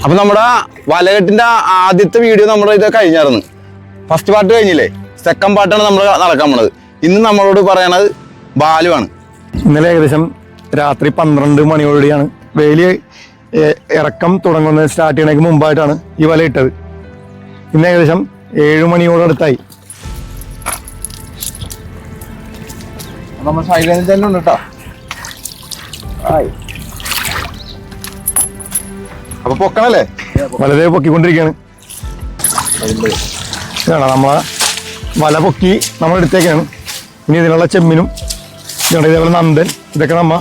അപ്പൊ നമ്മുടെ വലകെട്ടിന്റെ ആദ്യത്തെ വീഡിയോ നമ്മുടെ ഇത് കഴിഞ്ഞായിരുന്നു. ഫസ്റ്റ് പാർട്ട് കഴിഞ്ഞില്ലേ, സെക്കൻഡ് പാർട്ടാണ് നമ്മൾ നടക്കാൻ പോണത്. ഇന്ന് നമ്മളോട് പറയണത് ബാലുവാണ്. ഇന്നലെ ഏകദേശം രാത്രി 12 മണിയോടെയാണ് വേലി ഇറക്കം തുടങ്ങുന്നത്. സ്റ്റാർട്ട് ചെയ്യണേക്ക് മുമ്പായിട്ടാണ് ഈ വല ഇട്ടത്. ഇന്ന് ഏകദേശം 7 മണിയോടടുത്തായി. നമ്മൾ സൈലൻസ് തന്നെ ഉണ്ട് കേട്ടോ. അപ്പൊ പൊക്കണല്ലേ, വലതേ പൊക്കിക്കൊണ്ടിരിക്കുകയാണ്. നമ്മളെ വല പൊക്കി നമ്മൾ എടുത്തേക്കാണ്. ഇനി ഇതിനുള്ള ചെമ്മിനും ഇതേപോലെ നന്ദൻ ഇതൊക്കെ നമ്മ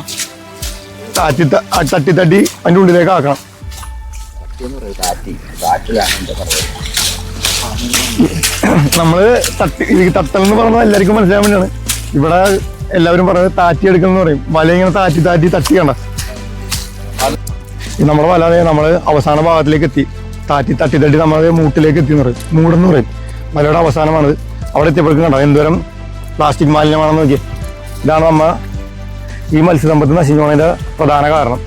തട്ടി അതിൻ്റെ ഉള്ളിലേക്ക് ആക്കണം. നമ്മള് തട്ടൽ എന്ന് പറഞ്ഞാൽ എല്ലാവർക്കും മനസ്സിലാൻ വേണ്ടിയാണ്. ഇവിടെ എല്ലാവരും പറയുന്നത് താറ്റി എടുക്കണം പറയും. വല ഇങ്ങനെ താറ്റി തട്ടിക്കണ്ട. നമ്മുടെ വല നമ്മള് അവസാന ഭാഗത്തിലേക്ക് എത്തി. തട്ടി നമ്മളത് മൂട്ടിലേക്ക് എത്തി എന്ന് പറയും. മൂടെന്ന് പറയും. വലയുടെ അവസാനമാണത്. അവിടെ എത്തിയപ്പോഴേക്കും കണ്ടോ എന്തോരം പ്ലാസ്റ്റിക് മാലിന്യമാണെന്ന് നോക്കിയേ. ഇതാണ് നമ്മ ഈ മത്സ്യസമ്പത്ത് നശിച്ചു പോകുന്നതിന്റെ പ്രധാന കാരണം.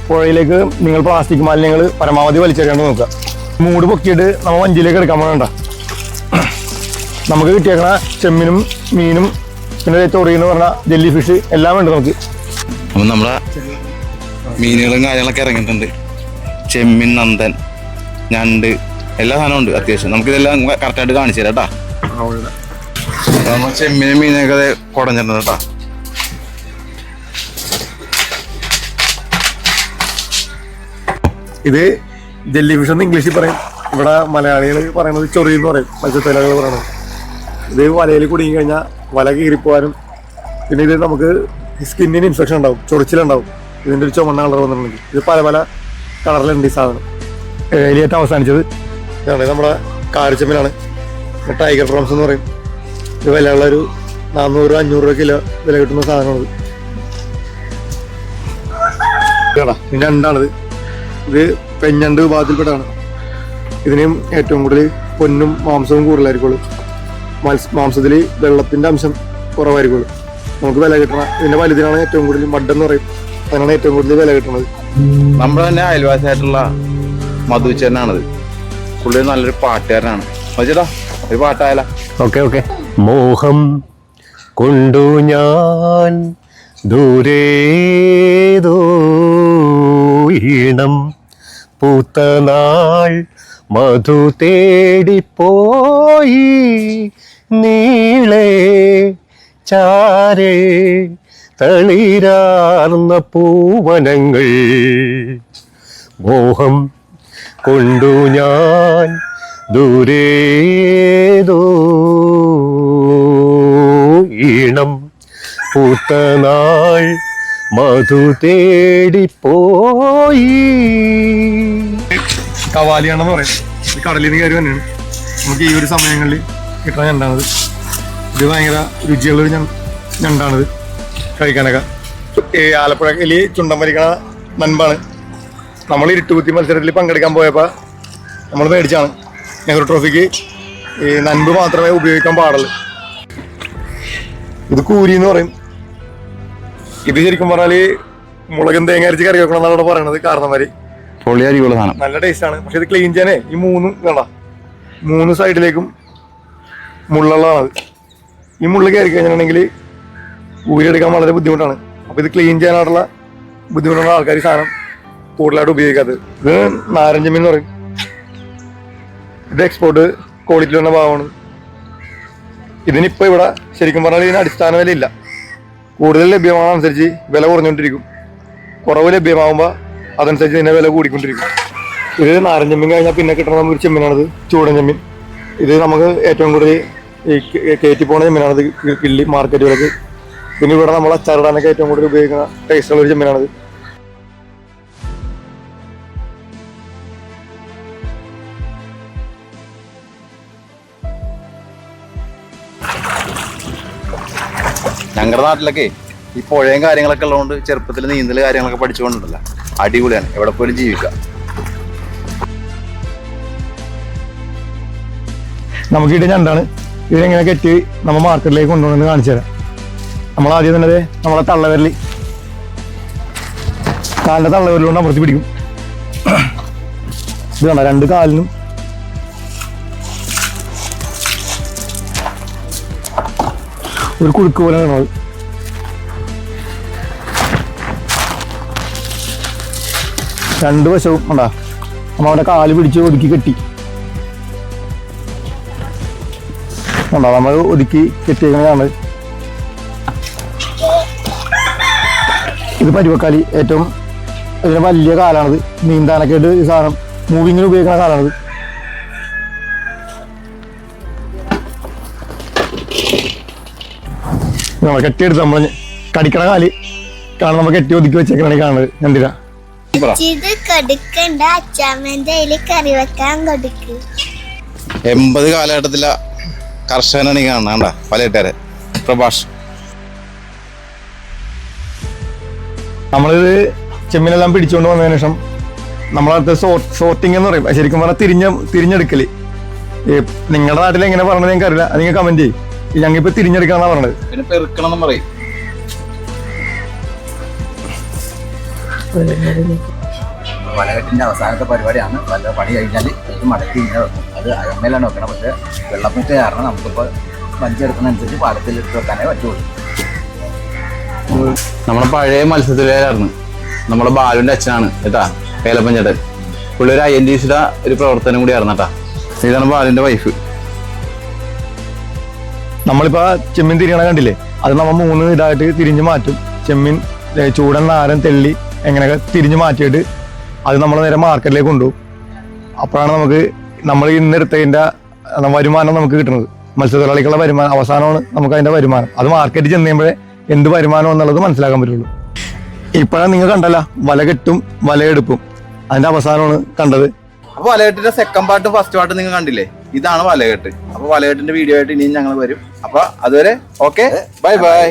പുഴയിലേക്ക് നിങ്ങൾ പ്ലാസ്റ്റിക് മാലിന്യങ്ങൾ പരമാവധി വലിച്ചെറിയാണ്ട് നോക്കുക. മൂട് പൊക്കിയിട്ട് നമ്മൾ വഞ്ചിയിലേക്ക് എടുക്കാൻ പോകണ്ട. നമുക്ക് കിട്ടിയേക്കണ ചെമ്മിനും മീനും പിന്നെ ചൊറിയെന്ന് പറഞ്ഞ ജെല്ലി ഫിഷ് എല്ലാം ഉണ്ട് നമുക്ക്. അപ്പം നമ്മളെ മീനുകളും കാര്യങ്ങളൊക്കെ ഇറങ്ങിയിട്ടുണ്ട്. ചെമ്മീൻ, നന്ദൻ, ഞണ്ട് എല്ലാ സാധനവും ഉണ്ട് അത്യാവശ്യം. നമുക്കിതെല്ലാം കറക്റ്റായിട്ട് കാണിച്ചു തരാം കേട്ടാ. നമ്മൾ ചെമ്മീനും മീനൊക്കെ കുടഞ്ഞിട്ടുണ്ട് കേട്ടാ. ഇത് ജെല്ലി ഫിഷ് എന്ന് ഇംഗ്ലീഷിൽ പറയും. ഇവിടെ മലയാളികൾ പറയുന്നത് ചൊറി എന്ന് പറയും. മത്സ്യത്തൊഴിലാളികൾ പറയുന്നത്. ഇത് വലയിൽ കുടുങ്ങി കഴിഞ്ഞാൽ വല കീറിപ്പോവാനും പിന്നെ ഇത് നമുക്ക് സ്കിന്നിന് ഇൻഫെക്ഷൻ ഉണ്ടാവും, ചൊറിച്ചിലുണ്ടാവും. ഇതിൻ്റെ ഒരു ചുമന്ന കളർ വന്നിട്ടുണ്ടെങ്കിൽ ഇത് പല കളറിലുണ്ട് ഈ സാധനം. വേലിയേറ്റം അവസാനിച്ചത് ഇതാണ്. നമ്മുടെ കാരിച്ചമ്മലാണ്. ടൈഗർ പ്രോൺസ് എന്ന് പറയും. ഇത് വിലയുള്ള ഒരു 400-500 കിലോ വില കിട്ടുന്ന സാധനമാണിത്. ഇത് രണ്ടാണിത്. ഇത് പെഞ്ഞണ്ട് വിഭാഗത്തിൽപ്പെട്ടാണ്. ഇതിനും ഏറ്റവും കൂടുതൽ പൊന്നും മാംസവും കൂടുതലായിരിക്കുള്ളൂ. മാംസത്തിൽ വെള്ളത്തിന്റെ അംശം കുറവായിരിക്കുള്ളൂ. നമുക്ക് വില കിട്ടണ ഇതിന്റെ വലുതിനാണ് ഏറ്റവും കൂടുതൽ മഡെന്ന് പറയും. അതിനാണ് ഏറ്റവും കൂടുതൽ വില കിട്ടുന്നത്. നമ്മുടെ തന്നെ അയൽവാസിയായിട്ടുള്ള മധുച്ചേട്ടനാണത്. പുള്ളി നല്ലൊരു പാട്ടുകാരനാണ്. മധുചേട്ടാ ഒരു പാട്ടായാല. ഓക്കെ. മോഹം കൊണ്ടു ഞാൻ ദൂരേതോ ഈണം പൂത്ത നാൾ മധു തേടിപ്പോയി നീളെ ചാരേ തളിരാർന്ന പൂവനങ്ങൾ. മോഹം കൊണ്ടു ഞാൻ ദൂരേതോ ഈണം പൂത്ത നാൾ മധു തേടിപ്പോയി. കവാലിയാണെന്ന് പറയും. ഇത് കടലിൽ നിന്ന് കയറി തന്നെയാണ്. നമുക്ക് ഈ ഒരു സമയങ്ങളിൽ കിട്ടുന്ന ഞണ്ടാണത്. ഇത് ഭയങ്കര രുചിയുള്ളൊരു ഞണ്ടാണിത് കഴിക്കാനൊക്കെ. ആലപ്പുഴയിൽ ചുണ്ടൻ വരിക്കണ നൻപാണ്. നമ്മൾ ഇരുട്ടുകുത്തി മത്സരത്തിൽ പങ്കെടുക്കാൻ പോയപ്പോൾ നമ്മൾ മേടിച്ചാണ്. നെഹ്റു ട്രോഫിക്ക് ഈ നൻപ് മാത്രമേ ഉപയോഗിക്കാൻ പാടുള്ളൂ. ഇത് കൂരി എന്ന് പറയും. ഇത് ശരിക്കും പറഞ്ഞാല് മുളകും തേങ്ങ അരച്ച് കറി വെക്കണം എന്നാണ് പറയണത് കാരണന്മാര്. പൊള്ളിയായിരിക്കുള്ള സാധനം നല്ല ടേസ്റ്റ് ആണ്. പക്ഷെ ഇത് ക്ലീൻ ചെയ്യാനേ ഈ 3 സൈഡിലേക്കും മുള്ളുള്ളതാണത്. ഈ മുള്ള് കയറി കഴിഞ്ഞിട്ടുണ്ടെങ്കിൽ ഊരിയെടുക്കാൻ വളരെ ബുദ്ധിമുട്ടാണ്. അപ്പൊ ഇത് ക്ലീൻ ചെയ്യാനായിട്ടുള്ള ബുദ്ധിമുട്ടുള്ള ആൾക്കാർ ഈ സാധനം കൂടുതലായിട്ട് ഉപയോഗിക്കാത്തത്. ഇത് നാരഞ്ചമീൻ എന്ന് പറയും. ഇത് എക്സ്പോർട്ട് ക്വാളിറ്റി വന്ന ഭാഗമാണ്. ഇതിനിപ്പോ ഇവിടെ ശരിക്കും പറഞ്ഞാൽ ഇതിന് അടിസ്ഥാന വിലയില്ല. കൂടുതൽ ലഭ്യമാകുന്നതനുസരിച്ച് വില കുറഞ്ഞുകൊണ്ടിരിക്കും. കുറവ് ലഭ്യമാകുമ്പോൾ അതനുസരിച്ച് ഇതിന്റെ വില കൂടിക്കൊണ്ടിരിക്കും. ഇത് നാരഞ്ചമ്മീൻ കഴിഞ്ഞാൽ പിന്നെ കിട്ടുന്ന ഒരു ചെമ്മീനാണിത്, ചൂടൻ ചെമ്മീൻ. ഇത് നമുക്ക് ഏറ്റവും കൂടുതൽ ഈ കയറ്റി പോകുന്ന ചെമ്മീനാണിത് കിള്ളി മാർക്കറ്റുകളൊക്കെ. പിന്നെ ഇവിടെ നമ്മൾ അച്ചാറിടാനൊക്കെ ഏറ്റവും കൂടുതൽ ഉപയോഗിക്കുന്ന ടേസ്റ്റുള്ള ഒരു ചെമ്മീനാണിത്. ഞങ്ങളുടെ നാട്ടിലൊക്കെ ഈ പുഴയും കാര്യങ്ങളൊക്കെ ഉള്ളതുകൊണ്ട് ചെറുപ്പത്തിൽ നീന്തൽ കാര്യങ്ങളൊക്കെ പഠിച്ചുകൊണ്ടുണ്ടല്ലോ. അടിപൊളിയാണ്, എവിടെ പോലും ജീവിക്കാം. നമുക്ക് ഇത് ഞണ്ടാണ്. ഇതിനെങ്ങനെ കെട്ടി നമ്മൾ മാർക്കറ്റിലേക്ക് കൊണ്ടുപോകുന്നത് കാണിച്ചു തരാം. നമ്മൾ ആദ്യം തന്നെ നമ്മളെ തള്ളവിരൽ കാലിൻ്റെ തള്ളവിരൽ കൊണ്ട് അമർത്തി പിടിക്കും. ഇത് കണ്ട 2 കാലിനും ഒരു കുടുക്ക് പോലെ കാണുന്നത്. രണ്ട് വശവും ഉണ്ടാ നമ്മ അവന്റെ കാല് പിടിച്ച് ഒതുക്കി കെട്ടി ഉണ്ടോ, നമ്മൾ ഒതുക്കി കെട്ടിയേക്കുന്നതാണ്. ഇത് പരുവക്കാലി, ഏറ്റവും ഇതിന് വലിയ കാലാണിത്. നീന്താനൊക്കെ ആയിട്ട് ഈ സാധനം മൂവിങ്ങിന് ഉപയോഗിക്കുന്ന കാലാണിത്. നമ്മൾ കെട്ടിയെടുത്ത് നമ്മൾ കടിക്കണ കാല് കാണാൻ നമ്മൾ കെട്ടി ഒതുക്കി വെച്ചേക്കണ കാണുന്നത്. കണ്ടില്ല, ഇത് കൊടുക്കണ്ട, അച്ചാമ്മന്റെ കയ്യില് കറി വെക്കാൻ കൊടുക്ക്. 80 കാലഘട്ടത്തിലെ കർഷകനാണ് ഈ കാണണ്ട പലയിട്ടാരെ പ്രഭാഷ്. നമ്മളിത് ചെമ്മീനെല്ലാം പിടിച്ചുകൊണ്ട് വന്നതിന് ശേഷം നമ്മളടുത്ത് സോർട്ടിങ് എന്ന് പറയും. ശരിക്കും പറഞ്ഞാൽ തിരിഞ്ഞെടുക്കല്. നിങ്ങളുടെ നാട്ടിൽ എങ്ങനെ പറഞ്ഞത് ഞങ്ങൾക്ക് അറിയില്ല, അത് നിങ്ങൾ കമന്റ് ചെയ്യും. ഞങ്ങളിപ്പോ തിരിഞ്ഞെടുക്കാന്നാ പറഞ്ഞത്. പിന്നെ പെറുക്കണം പറയും. വലകെട്ടിന്റെ അവസാനത്തെ പരിപാടിയാണ്. വല്ല പണി കഴിഞ്ഞാൽ ഇത് മടക്കി ഇങ്ങനെ വെക്കും. അത് അയമ്മയിലാണ് വെക്കണം. പക്ഷെ വെള്ളപ്പൊറ്റ കാരണം നമുക്കിപ്പോൾ വലിച്ചെടുക്കുന്നതനുസരിച്ച് പാടത്തിൽ ഇട്ട് വെക്കാനേ പറ്റുള്ളൂ. നമ്മുടെ പഴയ മത്സ്യത്തൊഴിലായിരുന്നു നമ്മുടെ ബാലുവിന്റെ അച്ഛനാണ് കേട്ടാ, വേലപ്പൻ ചേട്ടൻ. പുള്ളി ഒരു INTCയുടെ ഒരു പ്രവർത്തനം കൂടി ആയിരുന്നു കേട്ടാ. ഇതാണ് ബാലുവിന്റെ വൈഫ്. നമ്മളിപ്പോ ചെമ്മീൻ തിരിയണ കണ്ടില്ലേ, അത് നമ്മൾ 3 ഇതായിട്ട് തിരിഞ്ഞു മാറ്റും. ചെമ്മീൻ, ചൂടൻ, നാരൻ, തെള്ളി എങ്ങനെയൊക്കെ തിരിഞ്ഞു മാറ്റിയിട്ട് അത് നമ്മൾ നേരെ മാർക്കറ്റിലേക്ക് കൊണ്ടുപോകും. അപ്പോഴാണ് നമ്മൾ ഇന്നെടുത്തതിൻ്റെ വരുമാനം നമുക്ക് കിട്ടുന്നത്. മത്സ്യത്തൊഴിലാളികളുടെ വരുമാനം അവസാനമാണ് നമുക്ക് അതിൻ്റെ വരുമാനം. അത് മാർക്കറ്റിൽ ചെന്ന് കഴിയുമ്പോഴേ എന്ത് വരുമാനം എന്നുള്ളത് മനസ്സിലാക്കാൻ പറ്റുള്ളൂ. ഇപ്പോഴാണ് നിങ്ങൾ കണ്ടല്ല, വലകെട്ടും വലയെടുപ്പും അതിൻ്റെ അവസാനമാണ് കണ്ടത്. അപ്പൊ വലകെട്ടിന്റെ സെക്കൻഡ് പാർട്ട് ഫസ്റ്റ് പാർട്ട് നിങ്ങൾ കണ്ടില്ലേ, ഇതാണ് വലകെട്ട്. അപ്പൊ വലകെട്ടിന്റെ വീഡിയോ ആയിട്ട് ഇനിയും ഞങ്ങൾ വരും. അപ്പൊ അതുവരെ ഓക്കെ, ബൈ ബൈ.